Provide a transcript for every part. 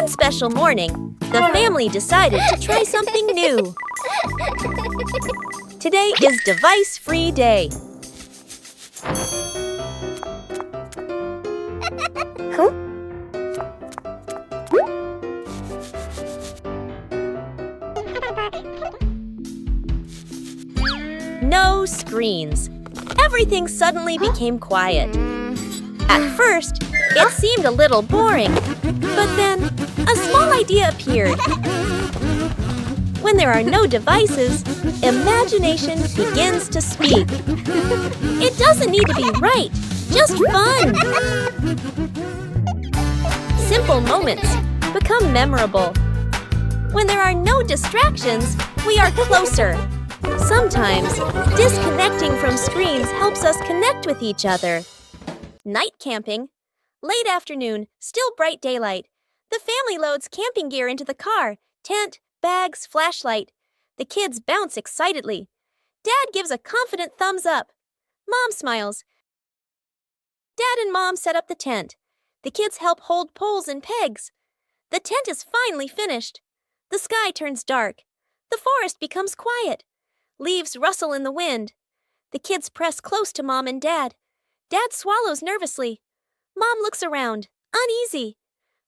One special morning, the family decided to try something new. Today is device-free day. No screens. Everything suddenly became quiet. At first, it seemed a little boring, but then a small idea appeared. When there are no devices, imagination begins to speak. It doesn't need to be right, just fun. Simple moments become memorable. When there are no distractions, we are closer. Sometimes, disconnecting from screens helps us connect with each other. Night camping. Late afternoon, still bright daylight. The family loads camping gear into the car. Tent, bags, flashlight. The kids bounce excitedly. Dad gives a confident thumbs up. Mom smiles. Dad and Mom set up the tent. The kids help hold poles and pegs. The tent is finally finished. The sky turns dark. The forest becomes quiet. Leaves rustle in the wind. The kids press close to Mom and Dad. Dad swallows nervously. Mom looks around, uneasy.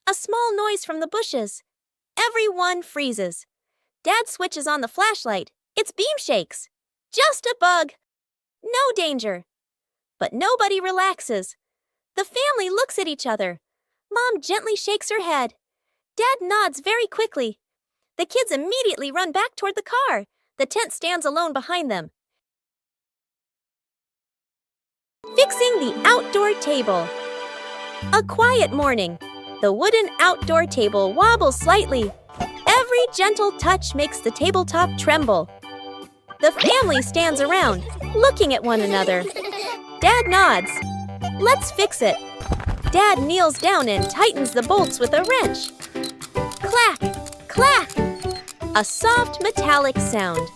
A small noise from the bushes. Everyone freezes. Dad switches on the flashlight. Its beam shakes. Just a bug. No danger. But nobody relaxes. The family looks at each other. Mom gently shakes her head. Dad nods very quickly. The kids immediately run back toward the car. The tent stands alone behind them. Fixing the outdoor table. A quiet morning. The wooden outdoor table wobbles slightly. Every gentle touch makes the tabletop tremble. The family stands around, looking at one another. Dad nods. Let's fix it. Dad kneels down and tightens the bolts with a wrench. Clack, clack. A soft metallic sound.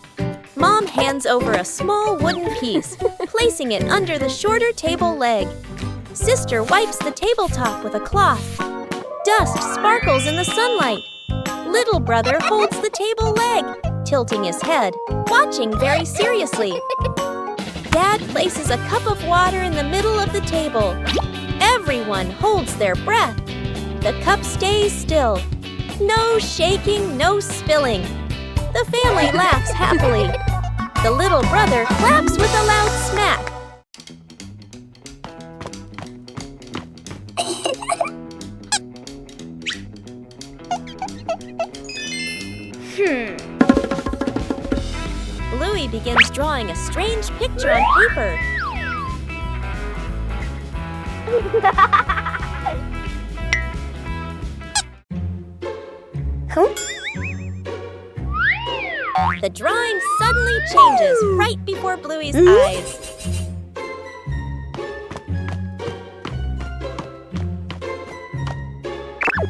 Mom hands over a small wooden piece, placing it under the shorter table leg. Sister wipes the tabletop with a cloth. Dust sparkles in the sunlight. Little brother holds the table leg, tilting his head, watching very seriously. Dad places a cup of water in the middle of the table. Everyone holds their breath. The cup stays still. No shaking, no spilling. The family laughs happily. The little brother claps with a loud smack. Bluey begins drawing a strange picture on paper. The drawing suddenly changes right before Bluey's eyes.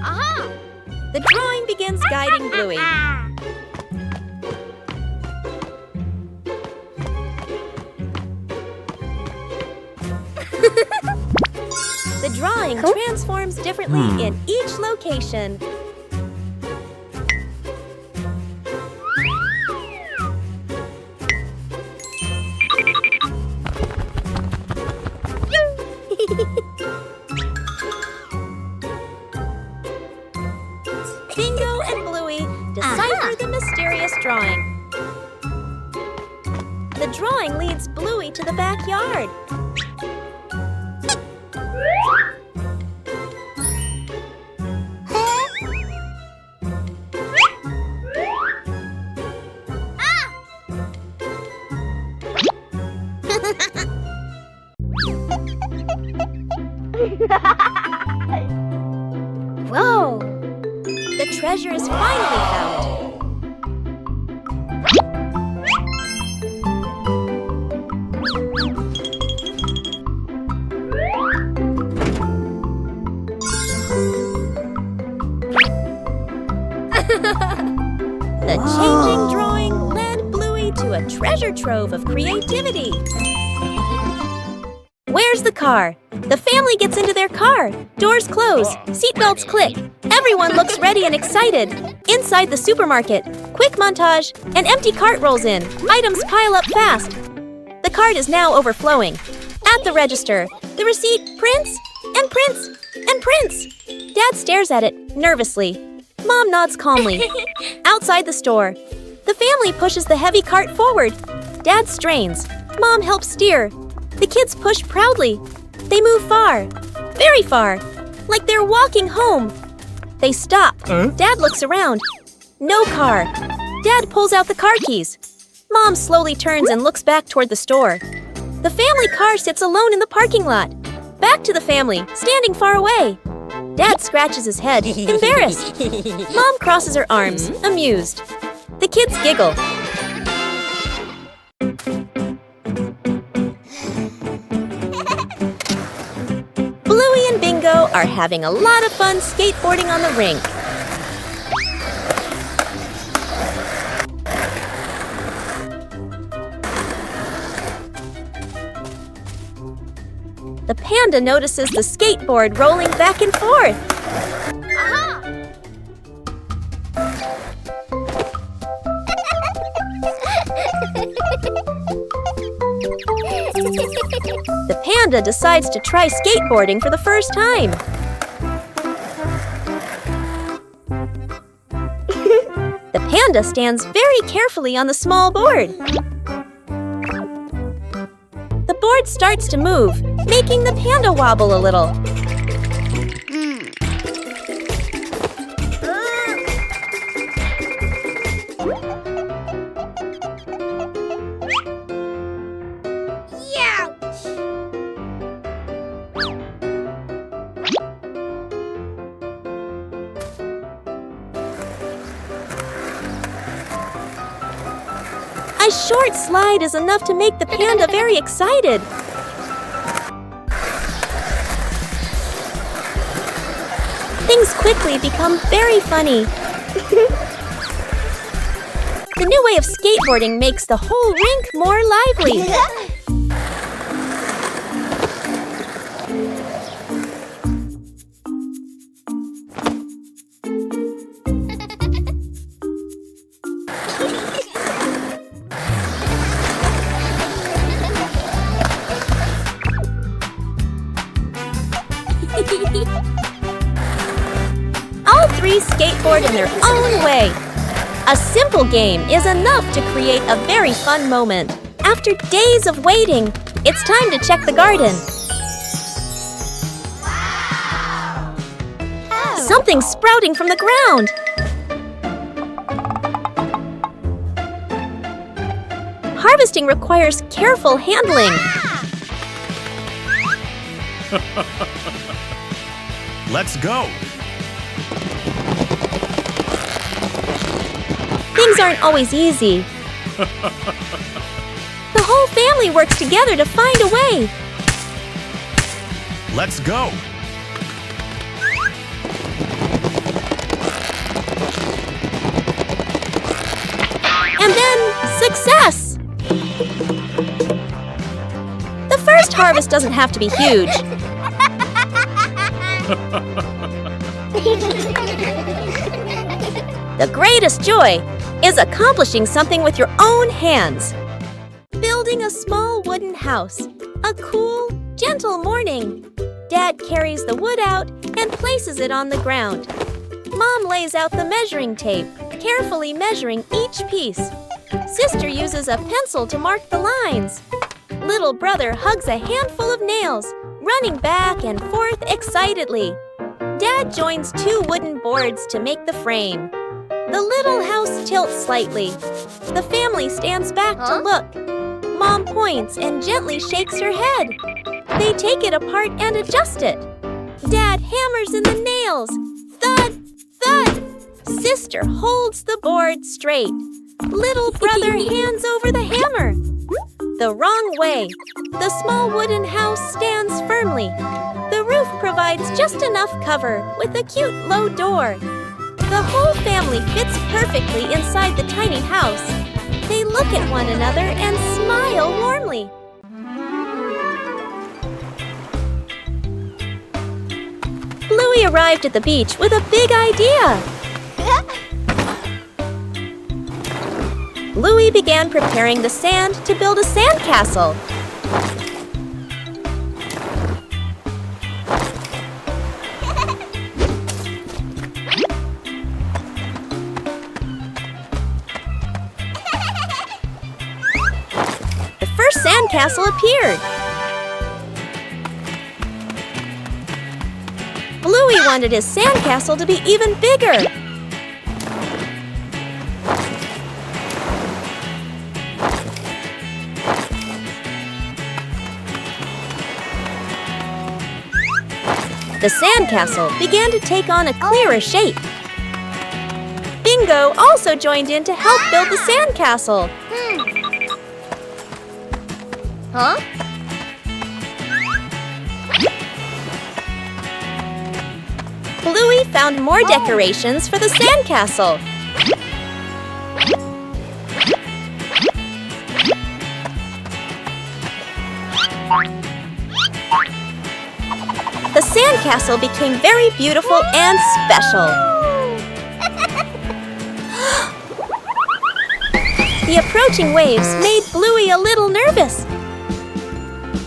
Aha! The drawing begins guiding Bluey. The drawing transforms differently in each location. Bingo and Bluey decipher the mysterious drawing. The drawing leads Bluey to the backyard. Whoa! The treasure is finally found. The changing drawing led Bluey to a treasure trove of creativity. Where's the car? The family gets into their car. Doors close. Seatbelts click. Everyone looks ready and excited. Inside the supermarket, quick montage, an empty cart rolls in. Items pile up fast. The cart is now overflowing. At the register, the receipt prints and prints and prints. Dad stares at it nervously. Mom nods calmly. Outside the store, the family pushes the heavy cart forward. Dad strains. Mom helps steer. The kids push proudly. They move far, very far, like they're walking home. They stop. Dad looks around. No car. Dad pulls out the car keys. Mom slowly turns and looks back toward the store. The family car sits alone in the parking lot. Back to the family, standing far away. Dad scratches his head, embarrassed. Mom crosses her arms, amused. The kids giggle. Bluey and Bingo are having a lot of fun skateboarding on the rink. The panda notices the skateboard rolling back and forth. The panda decides to try skateboarding for the first time. The panda stands very carefully on the small board. The board starts to move, making the panda wobble a little. A short slide is enough to make the panda very excited. Things quickly become very funny. The new way of skateboarding makes the whole rink more lively. All three skateboard in their own way. A simple game is enough to create a very fun moment. After days of waiting, it's time to check the garden. Wow. Something's sprouting from the ground. Harvesting requires careful handling. Let's go! Things aren't always easy. The whole family works together to find a way. Let's go! And then, success! The first harvest doesn't have to be huge. The greatest joy is accomplishing something with your own hands. Building a small wooden house. A cool, gentle morning. Dad carries the wood out and places it on the ground. Mom lays out the measuring tape, carefully measuring each piece. Sister uses a pencil to mark the lines. Little brother hugs a handful of nails, running back and forth excitedly. Dad joins two wooden boards to make the frame. The little house tilts slightly. The family stands back to look. Mom points and gently shakes her head. They take it apart and adjust it. Dad hammers in the nails. Thud, thud. Sister holds the board straight. Little brother hands over the hammer. The wrong way. The small wooden house stands firmly. The roof provides just enough cover with a cute low door. The whole family fits perfectly inside the tiny house. They look at one another and smile warmly. Bluey arrived at the beach with a big idea. Bluey began preparing the sand to build a sandcastle. The first sandcastle appeared. Bluey wanted his sandcastle to be even bigger. The sandcastle began to take on a clearer shape. Bingo also joined in to help build the sandcastle. Huh? Bluey found more decorations for the sandcastle. The sandcastle became very beautiful and special. The approaching waves made Bluey a little nervous.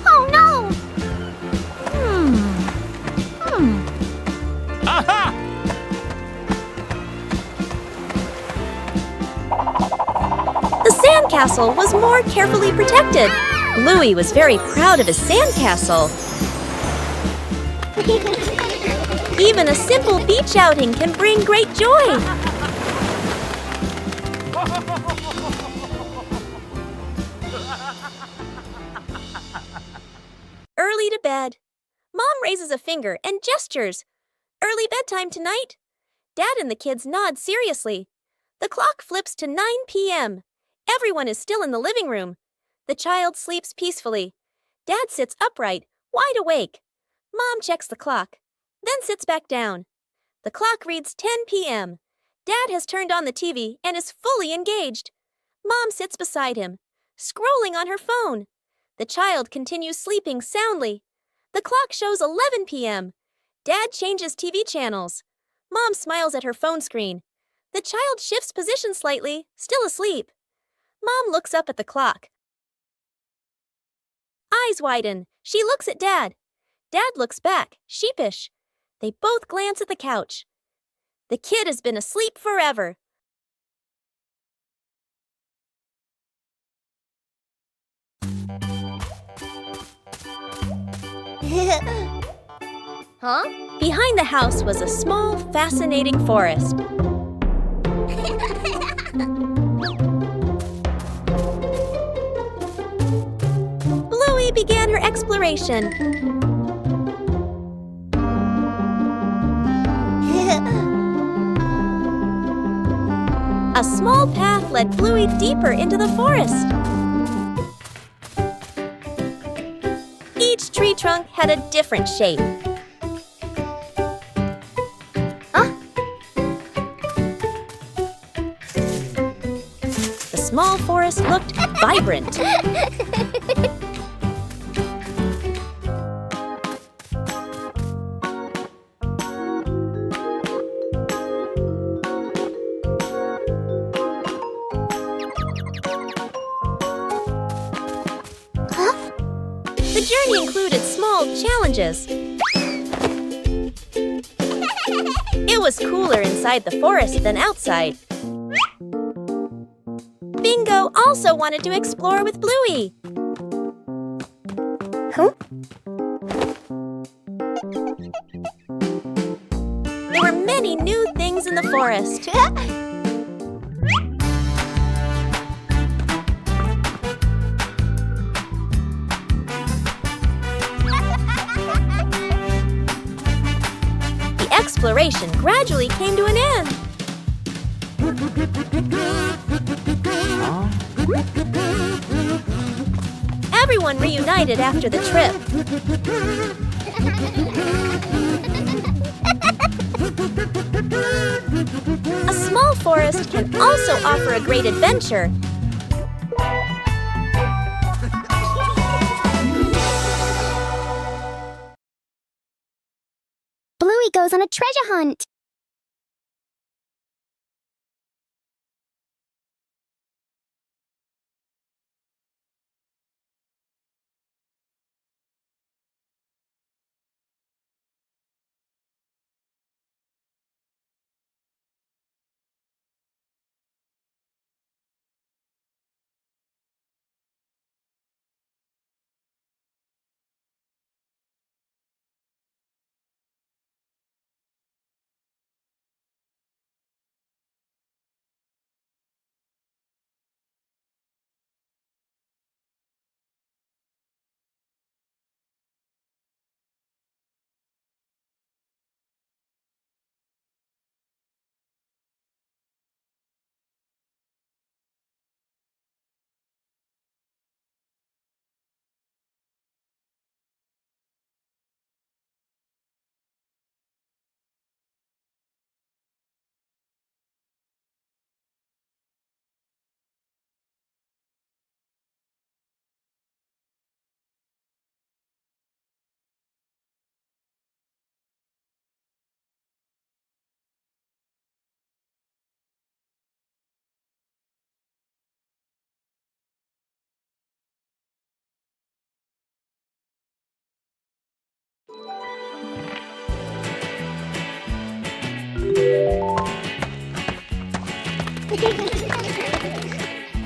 Oh no! Aha! The sandcastle was more carefully protected. Bluey was very proud of his sandcastle. Even a simple beach outing can bring great joy. Early to bed. Mom raises a finger and gestures. Early bedtime tonight. Dad and the kids nod seriously. The clock flips to 9 p.m. Everyone is still in the living room. The child sleeps peacefully. Dad sits upright, wide awake. Mom checks the clock, then sits back down. The clock reads 10 p.m. Dad has turned on the TV and is fully engaged. Mom sits beside him, scrolling on her phone. The child continues sleeping soundly. The clock shows 11 p.m. Dad changes TV channels. Mom smiles at her phone screen. The child shifts position slightly, still asleep. Mom looks up at the clock. Eyes widen. She looks at Dad. Dad looks back, sheepish. They both glance at the couch. The kid has been asleep forever. Huh? Behind the house was a small, fascinating forest. Bluey began her exploration. A small path led Bluey deeper into the forest. Each tree trunk had a different shape. The small forest looked vibrant. The journey included small challenges. It was cooler inside the forest than outside. Bingo also wanted to explore with Bluey. There were many new things in the forest. Exploration gradually came to an end. Everyone reunited after the trip. A small forest can also offer a great adventure. Bluey Bluey goes on a treasure hunt.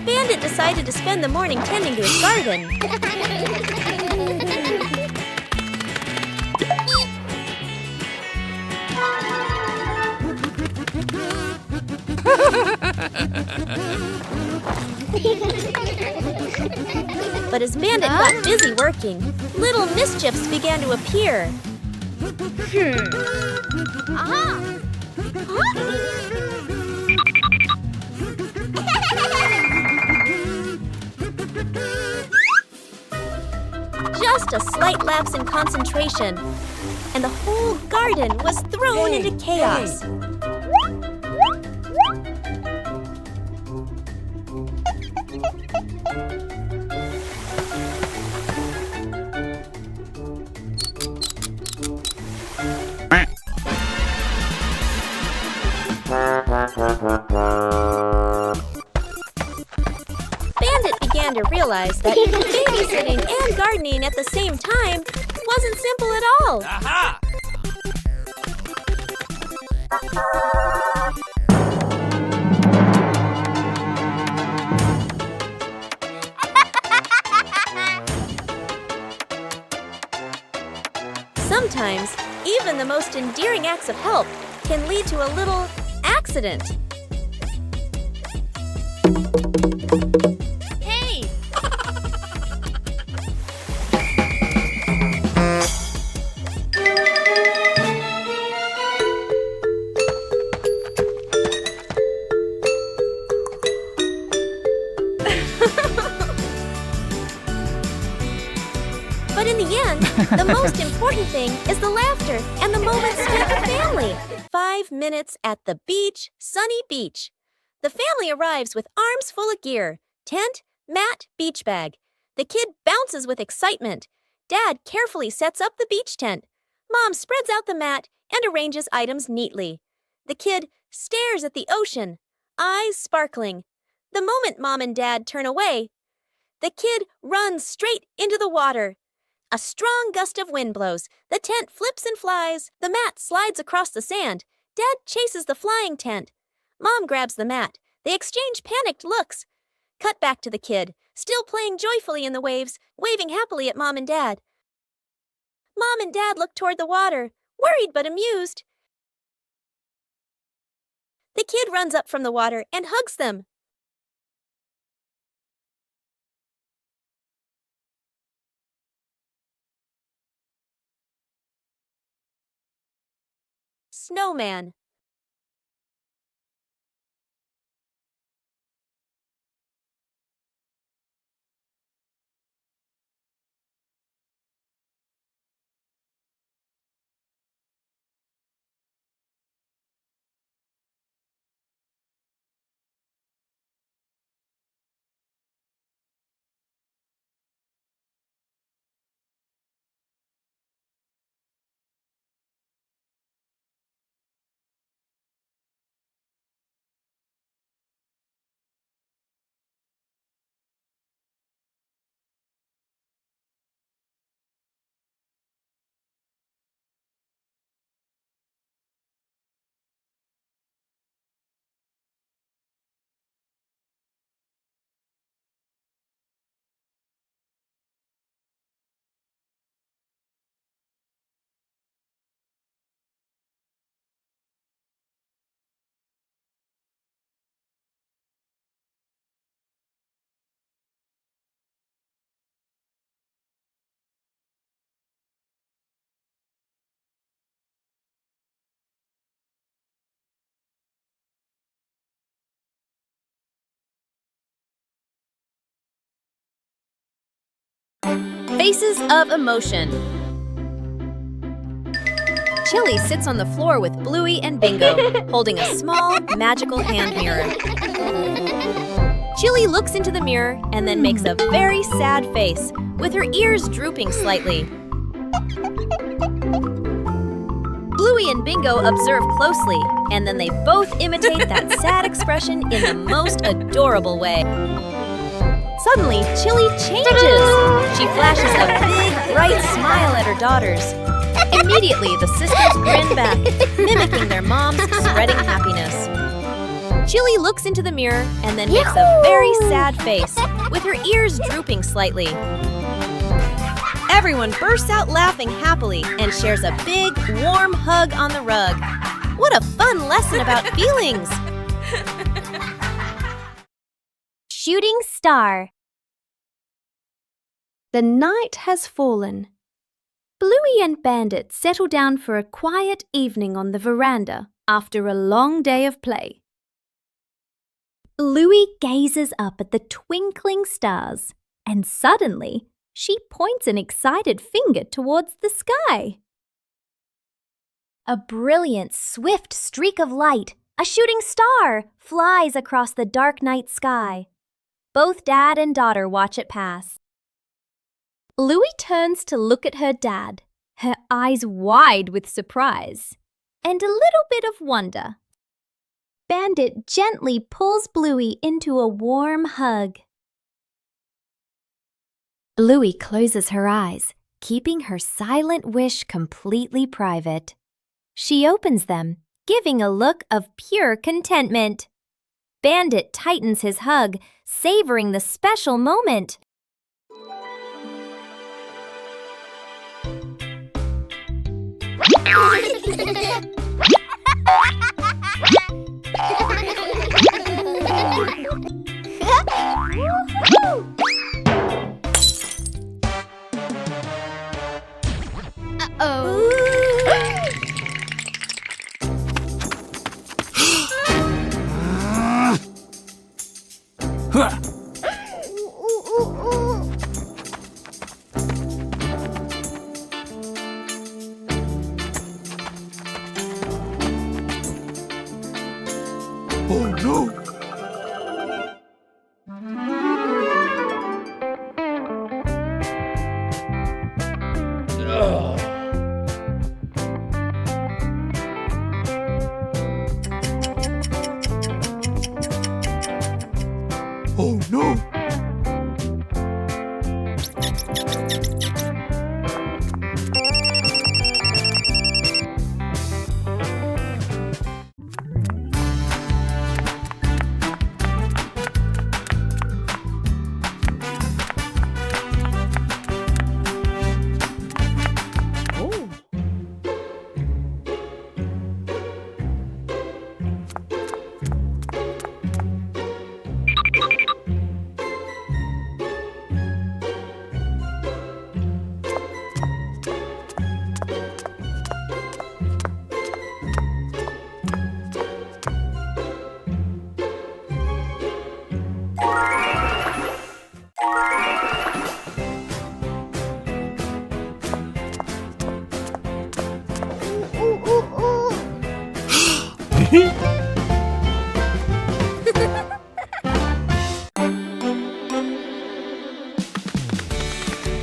Bandit decided to spend the morning tending to his garden. But as Bandit got busy working, little mischiefs began to appear. Just a slight lapse in concentration, and the whole garden was thrown into chaos. Bandit began to realize that babysitting and gardening at the same time wasn't simple at all. Aha! Sometimes, even the most endearing acts of help can lead to a little accident. Hey! But in the end, the most important thing is the laughter and the moments spent with family. 5 minutes at the beach, sunny beach. The family arrives with arms full of gear. Tent, mat, beach bag. The kid bounces with excitement. Dad carefully sets up the beach tent. Mom spreads out the mat and arranges items neatly. The kid stares at the ocean, eyes sparkling. The moment Mom and Dad turn away, the kid runs straight into the water. A strong gust of wind blows. The tent flips and flies. The mat slides across the sand. Dad chases the flying tent. Mom grabs the mat. They exchange panicked looks. Cut back to the kid, still playing joyfully in the waves, waving happily at Mom and Dad. Mom and Dad look toward the water, worried but amused. The kid runs up from the water and hugs them. Snowman. Faces of emotion. Chili sits on the floor with Bluey and Bingo, holding a small, magical hand mirror. Chili looks into the mirror and then makes a very sad face, with her ears drooping slightly. Bluey and Bingo observe closely, and then they both imitate that sad expression in the most adorable way. Suddenly, Chili changes! She flashes a big, bright smile at her daughters. Immediately, the sisters grin back, mimicking their mom's spreading happiness. Chili looks into the mirror and then makes a very sad face, with her ears drooping slightly. Everyone bursts out laughing happily and shares a big, warm hug on the rug. What a fun lesson about feelings! Shooting star. The night has fallen. Bluey and Bandit settle down for a quiet evening on the veranda after a long day of play. Bluey gazes up at the twinkling stars, and suddenly she points an excited finger towards the sky. A brilliant, swift streak of light, a shooting star, flies across the dark night sky. Both dad and daughter watch it pass. Bluey turns to look at her dad, her eyes wide with surprise and a little bit of wonder. Bandit gently pulls Bluey into a warm hug. Bluey closes her eyes, keeping her silent wish completely private. She opens them, giving a look of pure contentment. Bandit tightens his hug, savoring the special moment. Oh no! Oh no!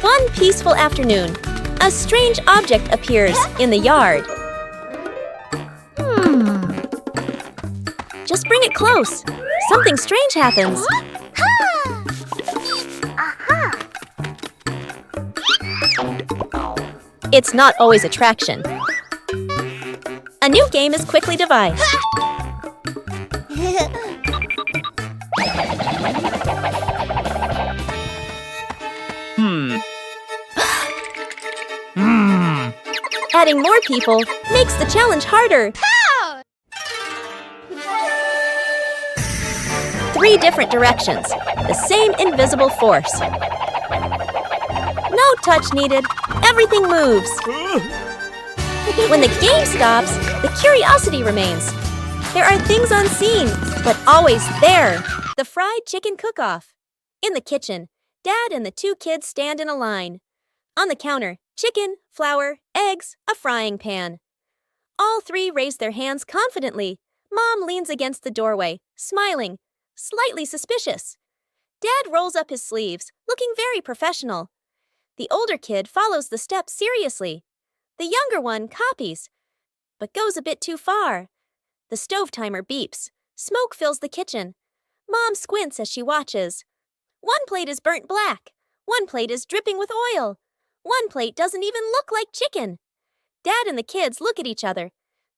One peaceful afternoon, a strange object appears in the yard. Just bring it close. Something strange happens. It's not always attraction. A new game is quickly devised. Adding more people makes the challenge harder. 3 different directions, the same invisible force. No touch needed, everything moves. When the game stops, the curiosity remains. There are things unseen, but always there. The fried chicken cook-off. In the kitchen, Dad and the 2 kids stand in a line. On the counter, chicken, flour, eggs, a frying pan. All three raise their hands confidently. Mom leans against the doorway, smiling, slightly suspicious. Dad rolls up his sleeves, looking very professional. The older kid follows the steps seriously. The younger one copies, but goes a bit too far. The stove timer beeps. Smoke fills the kitchen. Mom squints as she watches. One plate is burnt black. One plate is dripping with oil. One plate doesn't even look like chicken. Dad and the kids look at each other,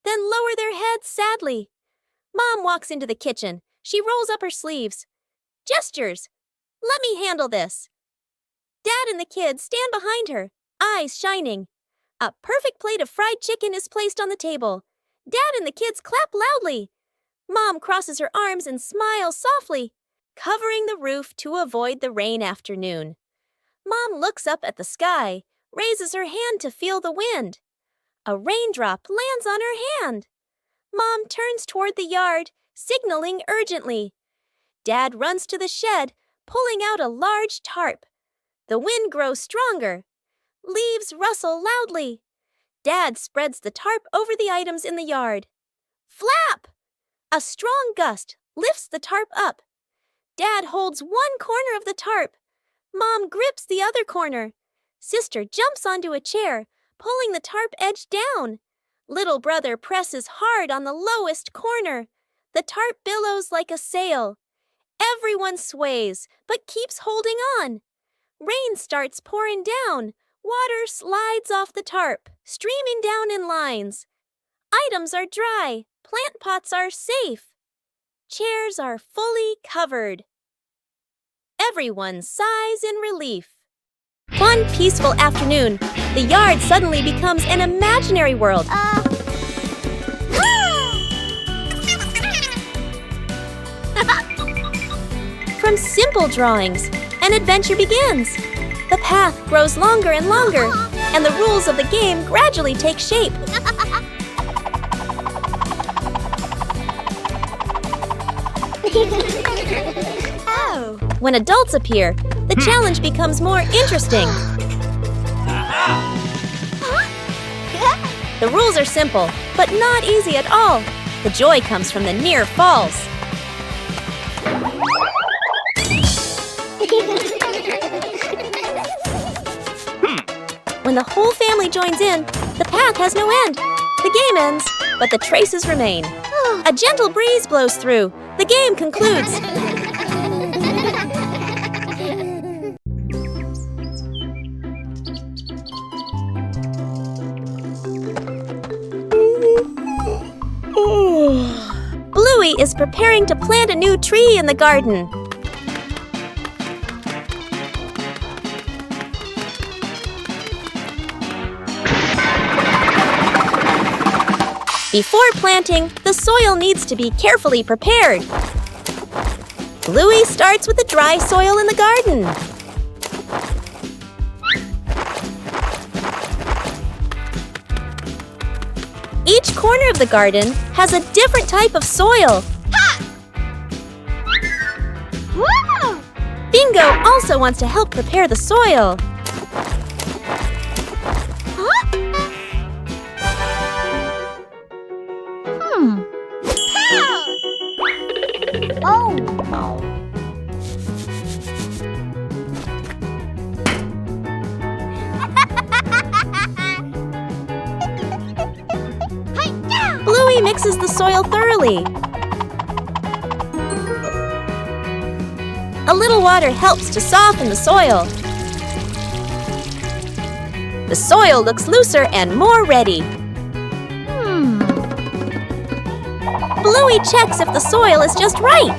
then lower their heads sadly. Mom walks into the kitchen. She rolls up her sleeves. Gestures. Let me handle this. Dad and the kids stand behind her, eyes shining. A perfect plate of fried chicken is placed on the table. Dad and the kids clap loudly. Mom crosses her arms and smiles softly, covering the roof to avoid the rain afternoon. Mom looks up at the sky, raises her hand to feel the wind. A raindrop lands on her hand. Mom turns toward the yard, signaling urgently. Dad runs to the shed, pulling out a large tarp. The wind grows stronger. Leaves rustle loudly. Dad spreads the tarp over the items in the yard. Flap! A strong gust lifts the tarp up. Dad holds one corner of the tarp. Mom grips the other corner. Sister jumps onto a chair, pulling the tarp edge down. Little brother presses hard on the lowest corner. The tarp billows like a sail. Everyone sways, but keeps holding on. Rain starts pouring down. Water slides off the tarp, streaming down in lines. Items are dry. Plant pots are safe. Chairs are fully covered. Everyone sighs in relief. One peaceful afternoon, the yard suddenly becomes an imaginary world. From simple drawings, an adventure begins. The path grows longer and longer, and the rules of the game gradually take shape. When adults appear, the challenge becomes more interesting. The rules are simple, but not easy at all. The joy comes from the near falls. When the whole family joins in, the path has no end. The game ends, but the traces remain. A gentle breeze blows through. The game concludes. Bluey is preparing to plant a new tree in the garden. Before planting, the soil needs to be carefully prepared. Bluey starts with the dry soil in the garden. Each corner of the garden has a different type of soil. Bingo also wants to help prepare the soil. Bluey mixes the soil thoroughly. A little water helps to soften the soil. The soil looks looser and more ready. Bluey checks if the soil is just right.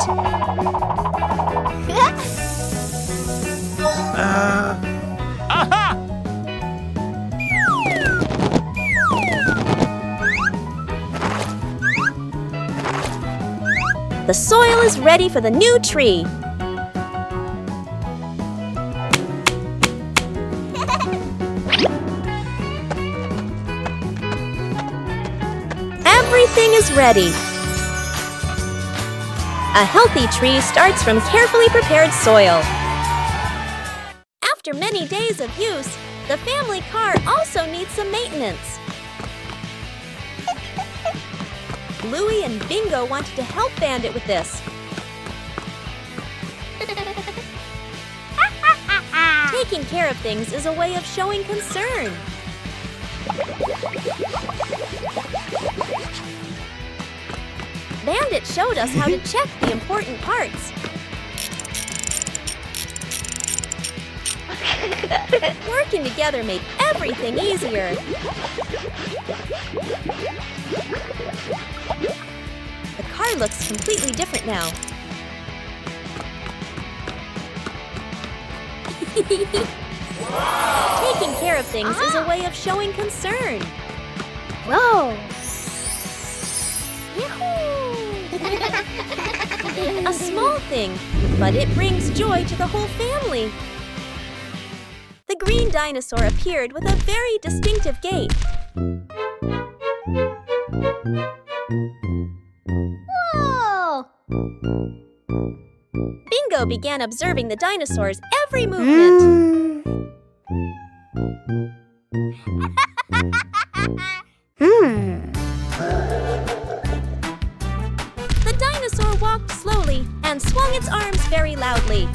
The soil is ready for the new tree. Everything is ready. A healthy tree starts from carefully prepared soil. After many days of use, The family car also needs some maintenance. Bluey and Bingo wanted to help Bandit with this. Taking care of things is a way of showing concern. Bandit showed us how to check the important parts. Working together made everything easier. The car looks completely different now. Taking care of things is a way of showing concern. Whoa! A small thing, but it brings joy to the whole family. The green dinosaur appeared with a very distinctive gait. Whoa! Bingo began observing the dinosaur's every movement. The dinosaur walked slowly and swung its arms very loudly.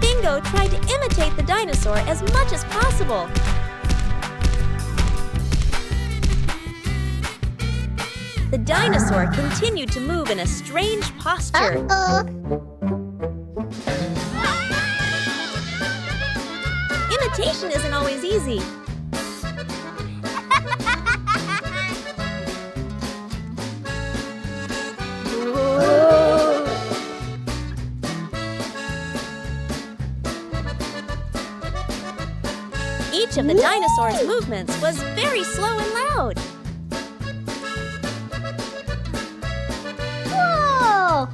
Bingo tried to imitate the dinosaur as much as possible. The dinosaur continued to move in a strange posture. Imitation isn't always easy. Each of the dinosaur's movements was very slow and loud. Whoa!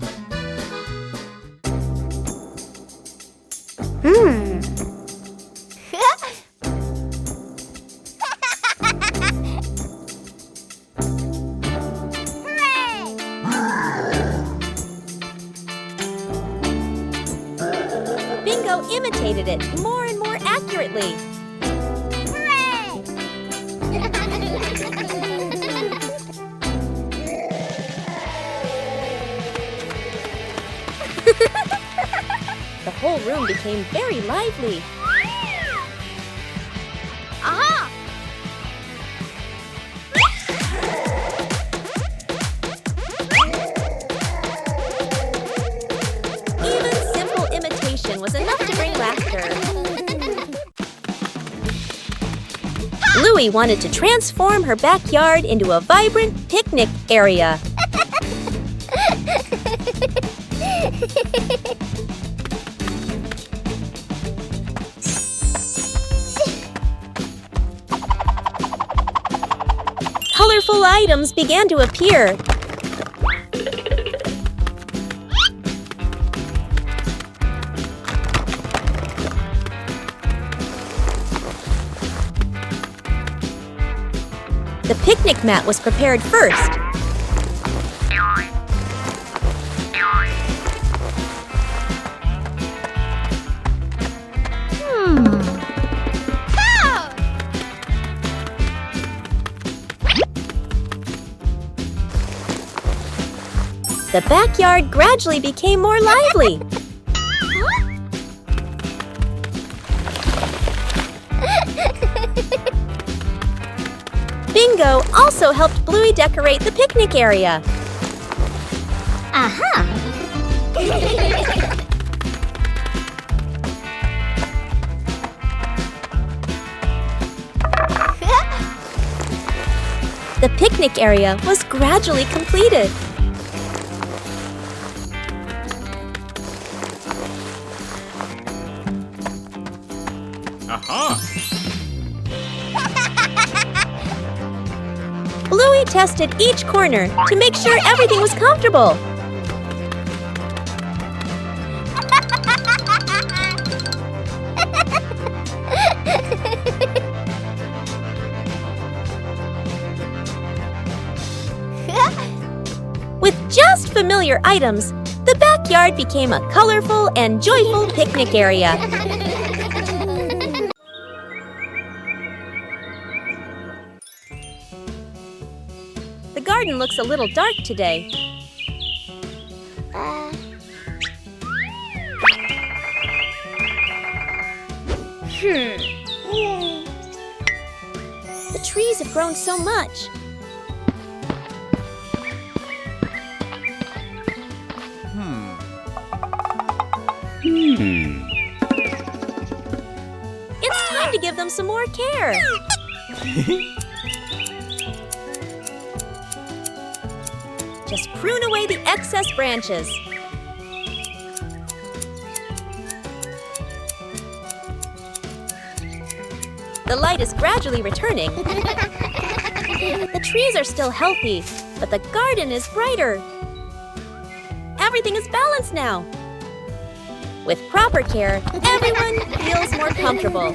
Bingo imitated it more and more accurately. The whole room became very lively. Aha! Even simple imitation was enough to bring laughter. Bluey wanted to transform her backyard into a vibrant picnic area. Colorful items began to appear. The picnic mat was prepared first. The backyard gradually became more lively. Bingo also helped Bluey decorate the picnic area. Aha! The picnic area was gradually completed. Aha! Bluey tested each corner to make sure everything was comfortable. With just familiar items, the backyard backyard became a colorful and joyful picnic area. The garden looks a little dark today. The trees have grown so much. It's time to give them some more care. Just prune away the excess branches. The light is gradually returning. The trees are still healthy, but the garden is brighter. Everything is balanced now. With proper care, everyone feels more comfortable.